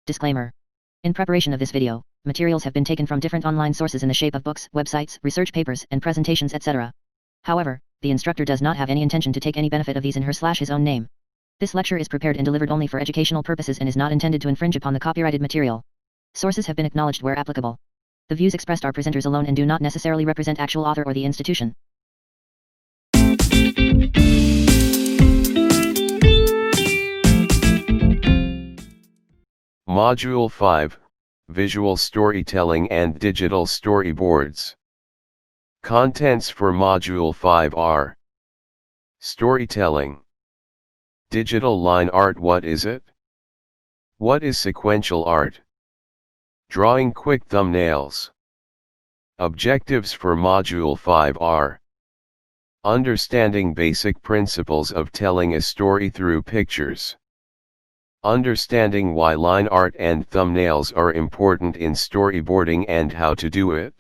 Disclaimer. In preparation of this video, materials have been taken from different online sources in the shape of books, websites, research papers, and presentations, etc. However, the instructor does not have any intention to take any benefit of these in her/his own name. This lecture is prepared and delivered only for educational purposes and is not intended to infringe upon the copyrighted material. Sources have been acknowledged where applicable. The views expressed are presenters alone and do not necessarily represent actual author or the institution. Module 5, Visual Storytelling and Digital Storyboards. Contents for Module 5 are: Storytelling. Digital line art. What is it? What is sequential art? Drawing quick thumbnails. Objectives for Module 5 are: understanding basic principles of telling a story through pictures. Understanding why line art and thumbnails are important in storyboarding and how to do it.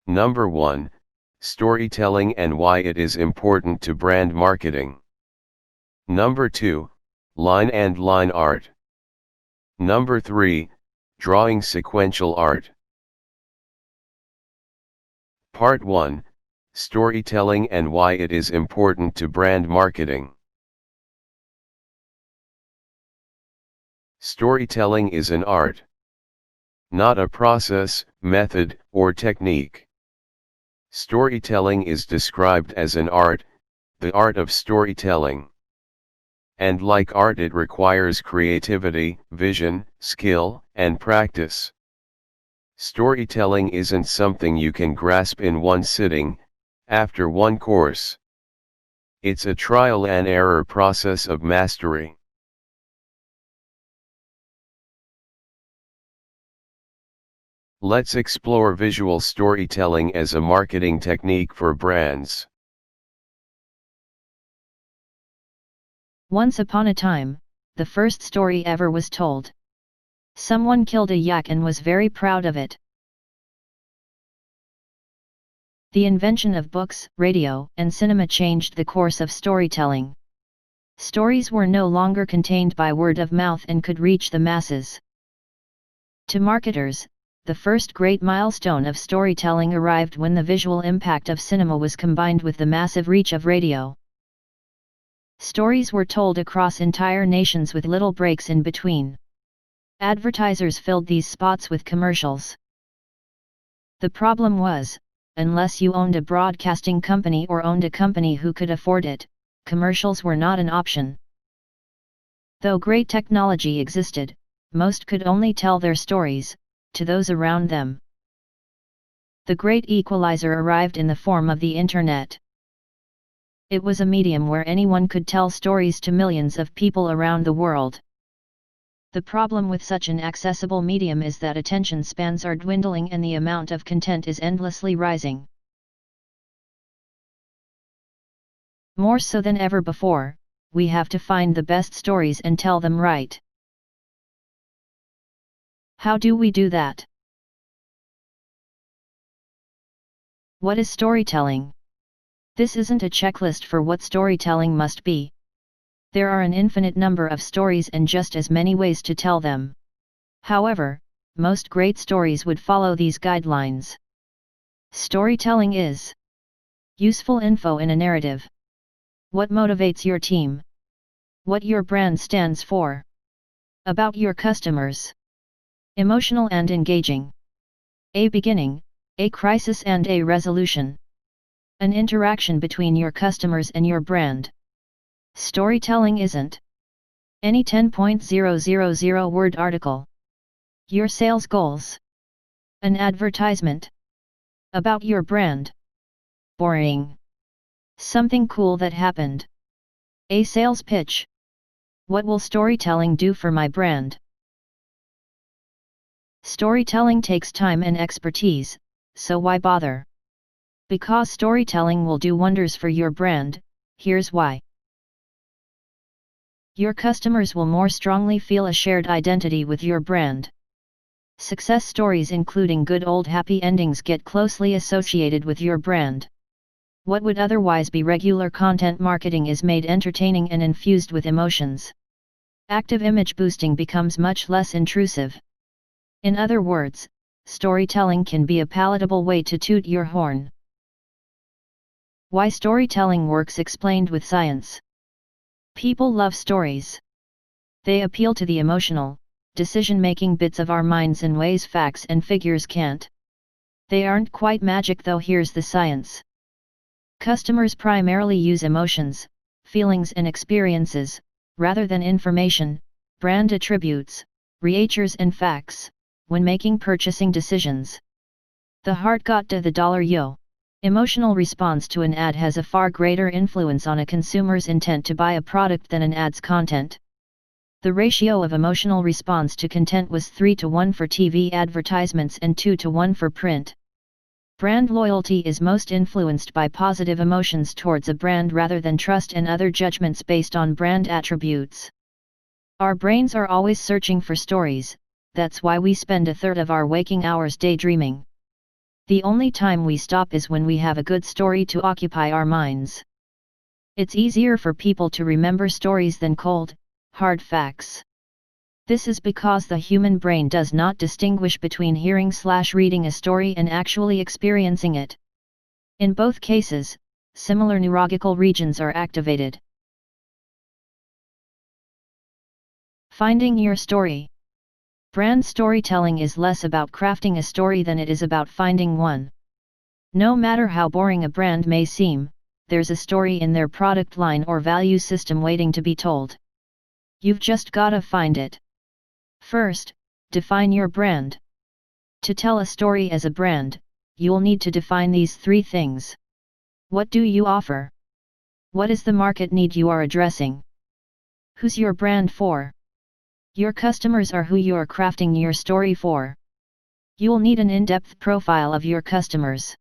Number 1, storytelling and why it is important to brand marketing. Number 2, line and line art. Number 3, drawing sequential art. Part 1, storytelling and why it is important to brand marketing. Storytelling is an art, not a process, method, or technique. Storytelling is described as an art, the art of storytelling. And like art, it requires creativity, vision, skill, and practice. Storytelling isn't something you can grasp in one sitting, after one course. It's a trial and error process of mastery. Let's explore visual storytelling as a marketing technique for brands. Once upon a time, the first story ever was told. Someone killed a yak and was very proud of it. The invention of books, radio, and cinema changed the course of storytelling. Stories were no longer contained by word of mouth and could reach the masses. To marketers, the first great milestone of storytelling arrived when the visual impact of cinema was combined with the massive reach of radio. Stories were told across entire nations with little breaks in between. Advertisers filled these spots with commercials. The problem was, unless you owned a broadcasting company or owned a company who could afford it, commercials were not an option. Though great technology existed, most could only tell their stories to those around them. The great equalizer arrived in the form of the Internet. It was a medium where anyone could tell stories to millions of people around the world. The problem with such an accessible medium is that attention spans are dwindling and the amount of content is endlessly rising. More so than ever before, we have to find the best stories and tell them right. How do we do that? What is storytelling? This isn't a checklist for what storytelling must be. There are an infinite number of stories and just as many ways to tell them. However, most great stories would follow these guidelines. Storytelling is useful info in a narrative. What motivates your team? What your brand stands for? About your customers. Emotional and engaging. A beginning, a crisis and a resolution. An interaction between your customers and your brand. Storytelling isn't any 10.000 word article. Your sales goals. An advertisement. About your brand. Boring. Something cool that happened. A sales pitch. What will storytelling do for my brand? Storytelling takes time and expertise, so why bother? Because storytelling will do wonders for your brand, here's why. Your customers will more strongly feel a shared identity with your brand. Success stories including good old happy endings get closely associated with your brand. What would otherwise be regular content marketing is made entertaining and infused with emotions. Active image boosting becomes much less intrusive. In other words, storytelling can be a palatable way to toot your horn. Why storytelling works explained with science. People love stories. They appeal to the emotional, decision-making bits of our minds in ways facts and figures can't. They aren't quite magic though. Here's the science. Customers primarily use emotions, feelings and experiences, rather than information, brand attributes, reachers and facts, when making purchasing decisions. The heart got to the dollar yo. Emotional response to an ad has a far greater influence on a consumer's intent to buy a product than an ad's content. The ratio of emotional response to content was 3:1 for TV advertisements and 2:1 for print. Brand loyalty is most influenced by positive emotions towards a brand rather than trust and other judgments based on brand attributes. Our brains are always searching for stories, that's why we spend a third of our waking hours daydreaming. The only time we stop is when we have a good story to occupy our minds. It's easier for people to remember stories than cold, hard facts. This is because the human brain does not distinguish between hearing/reading a story and actually experiencing it. In both cases, similar neurological regions are activated. Finding your story. Brand storytelling is less about crafting a story than it is about finding one. No matter how boring a brand may seem, there's a story in their product line or value system waiting to be told. You've just gotta find it. First, define your brand. To tell a story as a brand, you'll need to define these 3 things. What do you offer? What is the market need you are addressing? Who's your brand for? Your customers are who you're crafting your story for. You'll need an in-depth profile of your customers.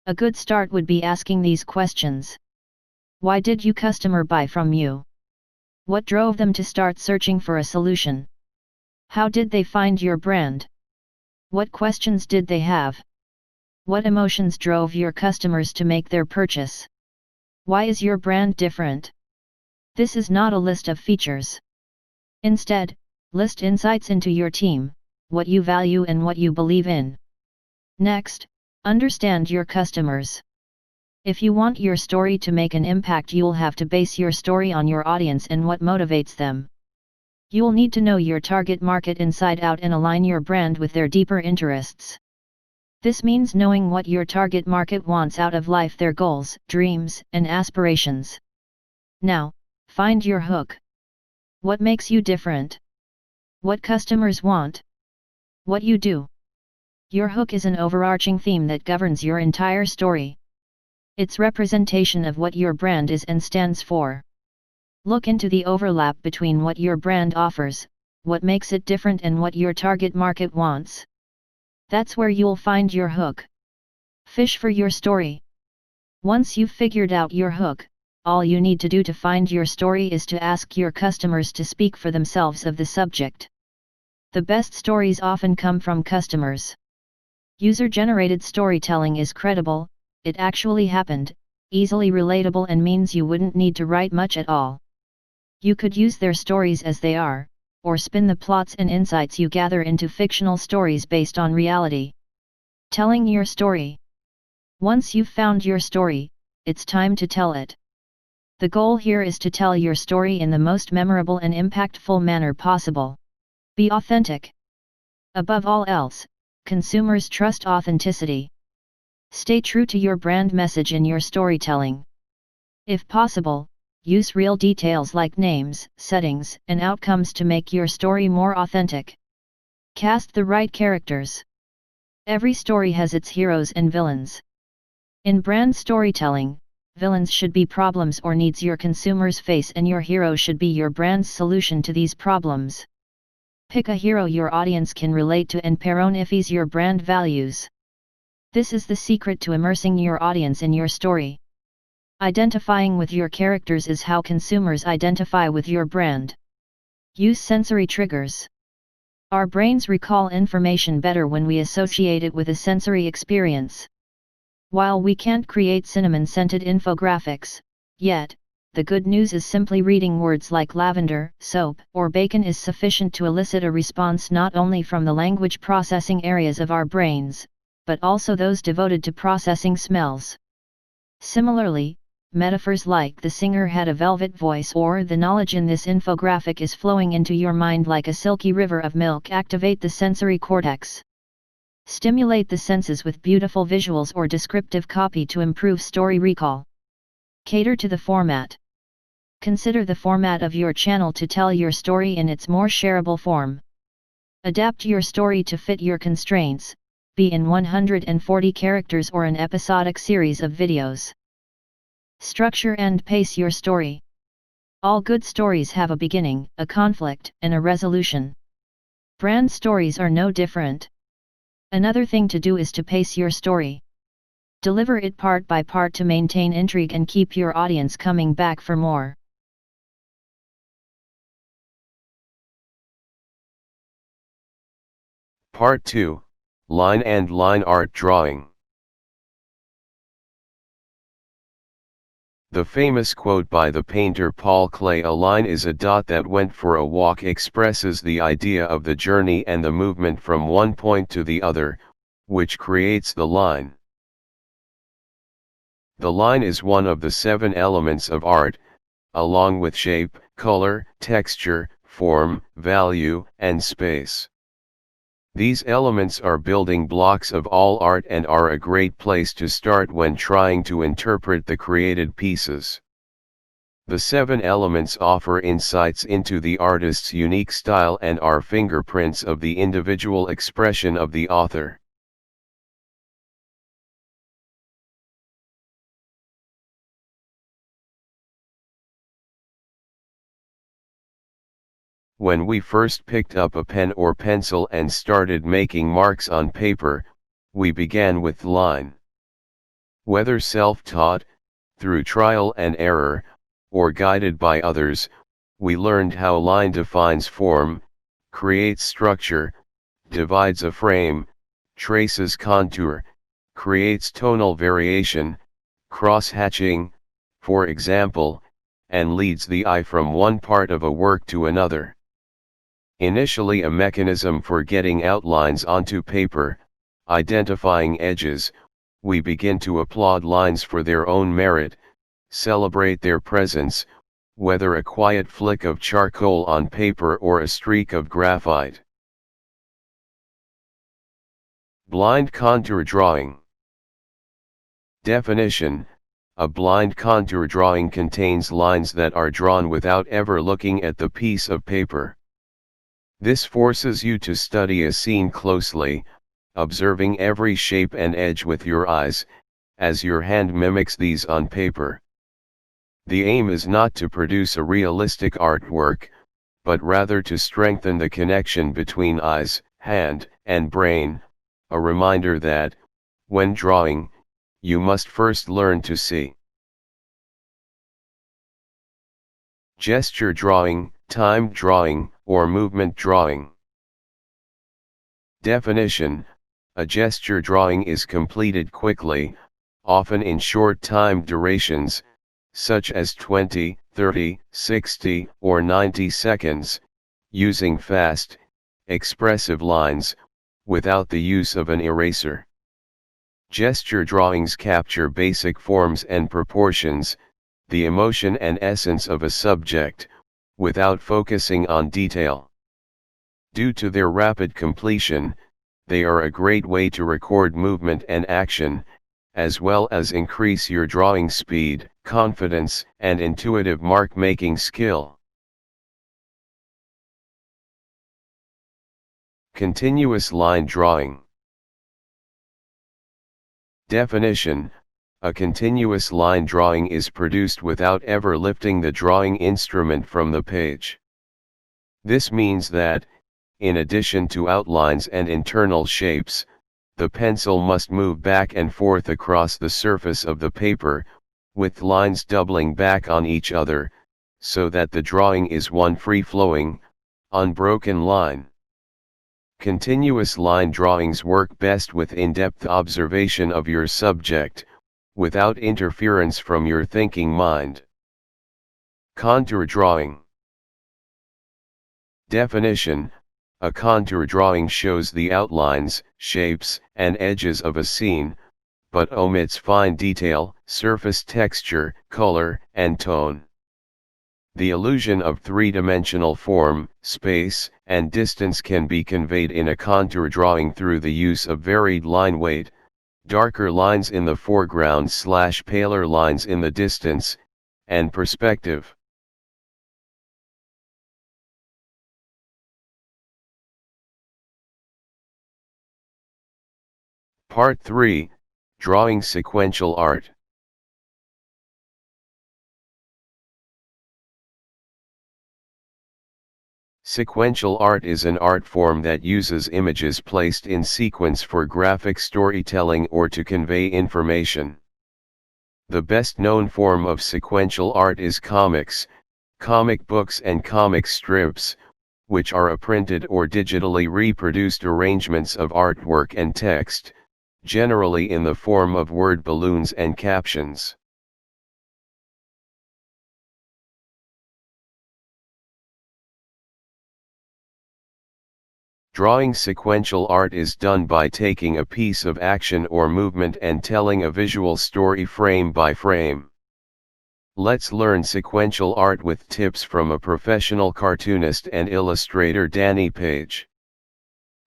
A good start would be asking these questions. Why did your customer buy from you? What drove them to start searching for a solution? How did they find your brand? What questions did they have? What emotions drove your customers to make their purchase? Why is your brand different? This is not a list of features. Instead, list insights into your team, what you value and what you believe in. Next, understand your customers. If you want your story to make an impact, you'll have to base your story on your audience and what motivates them. You'll need to know your target market inside out and align your brand with their deeper interests. This means knowing what your target market wants out of life, their goals, dreams, and aspirations. Now, find your hook. What makes you different? What customers want? What you do? Your hook is an overarching theme that governs your entire story. It's representation of what your brand is and stands for. Look into the overlap between what your brand offers, what makes it different, and what your target market wants. That's where you'll find your hook. Fish for your story. Once you've figured out your hook, all you need to do to find your story is to ask your customers to speak for themselves of the subject. The best stories often come from customers. User-generated storytelling is credible, it actually happened, easily relatable, and means you wouldn't need to write much at all. You could use their stories as they are, or spin the plots and insights you gather into fictional stories based on reality. Telling your story. Once you've found your story, it's time to tell it. The goal here is to tell your story in the most memorable and impactful manner possible. Be authentic. Above all else, consumers trust authenticity. Stay true to your brand message in your storytelling. If possible, use real details like names, settings, and outcomes to make your story more authentic. Cast the right characters. Every story has its heroes and villains. In brand storytelling, villains should be problems or needs your consumers face, and your hero should be your brand's solution to these problems. Pick a hero your audience can relate to and personifies your brand values. This is the secret to immersing your audience in your story. Identifying with your characters is how consumers identify with your brand. Use sensory triggers. Our brains recall information better when we associate it with a sensory experience. While we can't create cinnamon-scented infographics, yet, the good news is simply reading words like lavender, soap, or bacon is sufficient to elicit a response not only from the language processing areas of our brains, but also those devoted to processing smells. Similarly, metaphors like the singer had a velvet voice or the knowledge in this infographic is flowing into your mind like a silky river of milk activate the sensory cortex. Stimulate the senses with beautiful visuals or descriptive copy to improve story recall. Cater to the format. Consider the format of your channel to tell your story in its more shareable form. Adapt your story to fit your constraints, be in 140 characters or an episodic series of videos. Structure and pace your story. All good stories have a beginning, a conflict, and a resolution. Brand stories are no different. Another thing to do is to pace your story. Deliver it part by part to maintain intrigue and keep your audience coming back for more. Part 2, Line and Line Art Drawing. The famous quote by the painter Paul Klee, "A line is a dot that went for a walk," expresses the idea of the journey and the movement from one point to the other, which creates the line. The line is one of the 7 elements of art, along with shape, color, texture, form, value, and space. These elements are building blocks of all art and are a great place to start when trying to interpret the created pieces. The 7 elements offer insights into the artist's unique style and are fingerprints of the individual expression of the author. When we first picked up a pen or pencil and started making marks on paper, we began with line. Whether self-taught, through trial and error, or guided by others, we learned how line defines form, creates structure, divides a frame, traces contour, creates tonal variation, cross-hatching, for example, and leads the eye from one part of a work to another. Initially a mechanism for getting outlines onto paper, identifying edges, we begin to applaud lines for their own merit, celebrate their presence, whether a quiet flick of charcoal on paper or a streak of graphite. Blind contour drawing. Definition: a blind contour drawing contains lines that are drawn without ever looking at the piece of paper. This forces you to study a scene closely, observing every shape and edge with your eyes, as your hand mimics these on paper. The aim is not to produce a realistic artwork, but rather to strengthen the connection between eyes, hand, and brain, a reminder that, when drawing, you must first learn to see. Gesture drawing, timed drawing, or movement drawing. Definition: a gesture drawing is completed quickly, often in short time durations, such as 20, 30, 60, or 90 seconds, using fast, expressive lines, without the use of an eraser. Gesture drawings capture basic forms and proportions, the emotion and essence of a subject, without focusing on detail. Due to their rapid completion, they are a great way to record movement and action, as well as increase your drawing speed, confidence, and intuitive mark-making skill. Continuous line drawing. Definition: a continuous line drawing is produced without ever lifting the drawing instrument from the page. This means that, in addition to outlines and internal shapes, the pencil must move back and forth across the surface of the paper, with lines doubling back on each other, so that the drawing is one free-flowing, unbroken line. Continuous line drawings work best with in-depth observation of your subject, without interference from your thinking mind. Contour drawing. Definition: a contour drawing shows the outlines, shapes, and edges of a scene, but omits fine detail, surface texture, color, and tone. The illusion of three-dimensional form, space, and distance can be conveyed in a contour drawing through the use of varied line weight, darker lines in the foreground / paler lines in the distance, and perspective. Part 3, Drawing Sequential Art. Sequential art is an art form that uses images placed in sequence for graphic storytelling or to convey information. The best known form of sequential art is comics, comic books and comic strips, which are a printed or digitally reproduced arrangements of artwork and text, generally in the form of word balloons and captions. Drawing sequential art is done by taking a piece of action or movement and telling a visual story frame by frame. Let's learn sequential art with tips from a professional cartoonist and illustrator, Danny Page.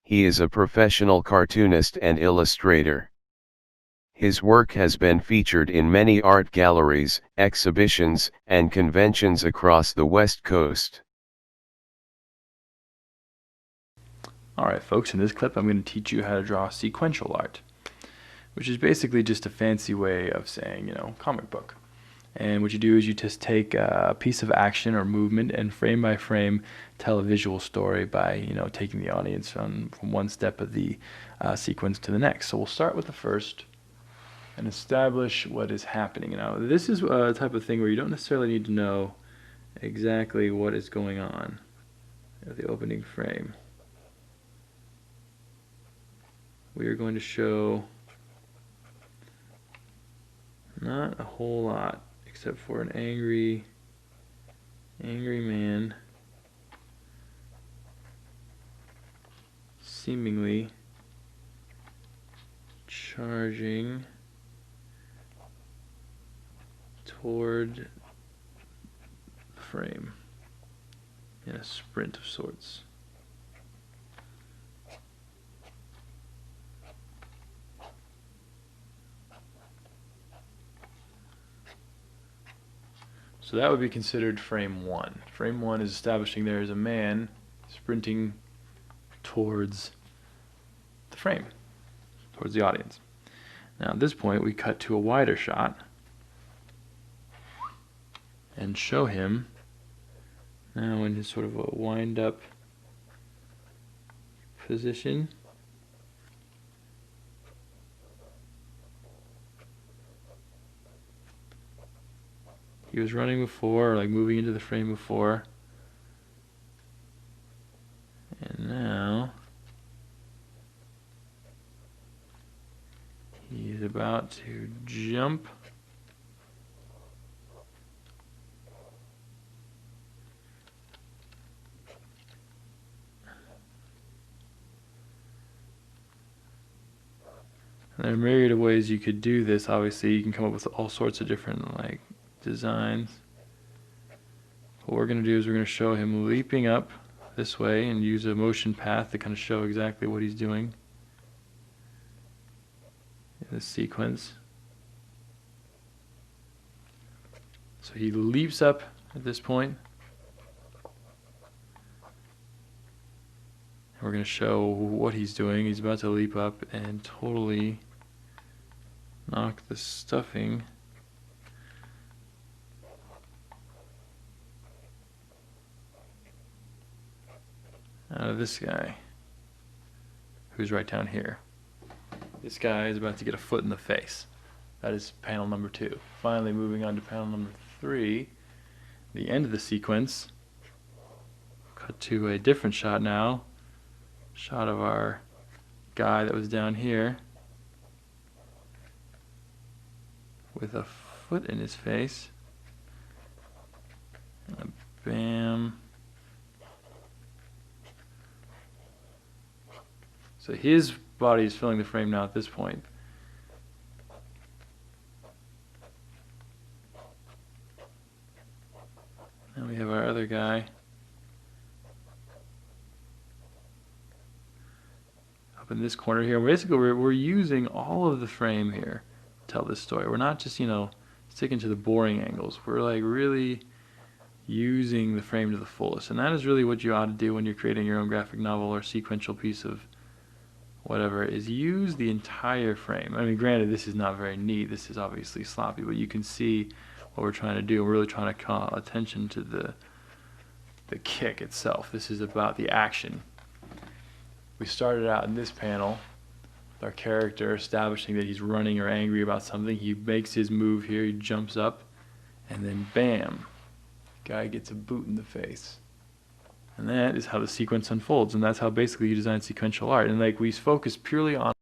He is a professional cartoonist and illustrator. His work has been featured in many art galleries, exhibitions, and conventions across the West Coast. Alright folks, in this clip I'm going to teach you how to draw sequential art, which is basically just a fancy way of saying, comic book. And what you do is you just take a piece of action or movement and frame by frame tell a visual story by, taking the audience from one step of the sequence to the next. So we'll start with the first and establish what is happening. Now this is a type of thing where you don't necessarily need to know exactly what is going on at the opening frame. We are going to show not a whole lot except for an angry man seemingly charging toward the frame in a sprint of sorts. So that would be considered frame 1. Frame 1 is establishing there is a man sprinting towards the frame, towards the audience. Now at this point we cut to a wider shot and show him now in his sort of a wind-up position. He was running before, or like moving into the frame before. And now he's about to jump. And there are myriad of ways you could do this. Obviously, you can come up with all sorts of different designs. What we're going to do is we're going to show him leaping up this way and use a motion path to kind of show exactly what he's doing in this sequence. So he leaps up at this point. And we're going to show what he's doing. He's about to leap up and totally knock the stuffing out of this guy, who's right down here. This guy is about to get a foot in the face. That is panel number 2. Finally, moving on to panel number 3, the end of the sequence. Cut to a different shot now. Shot of our guy that was down here with a foot in his face. Bam. So his body is filling the frame now at this point. And we have our other guy. Up in this corner here. Basically, we're using all of the frame here to tell this story. We're not just, sticking to the boring angles. We're like really using the frame to the fullest. And that is really what you ought to do when you're creating your own graphic novel or sequential piece of whatever, is use the entire frame. I mean, granted, this is not very neat. This is obviously sloppy, but you can see what we're trying to do. We're really trying to call attention to the kick itself. This is about the action. We started out in this panel with our character establishing that he's running or angry about something. He makes his move here, he jumps up, and then bam, guy gets a boot in the face. And that is how the sequence unfolds, and that's how basically you design sequential art. And like we focus purely on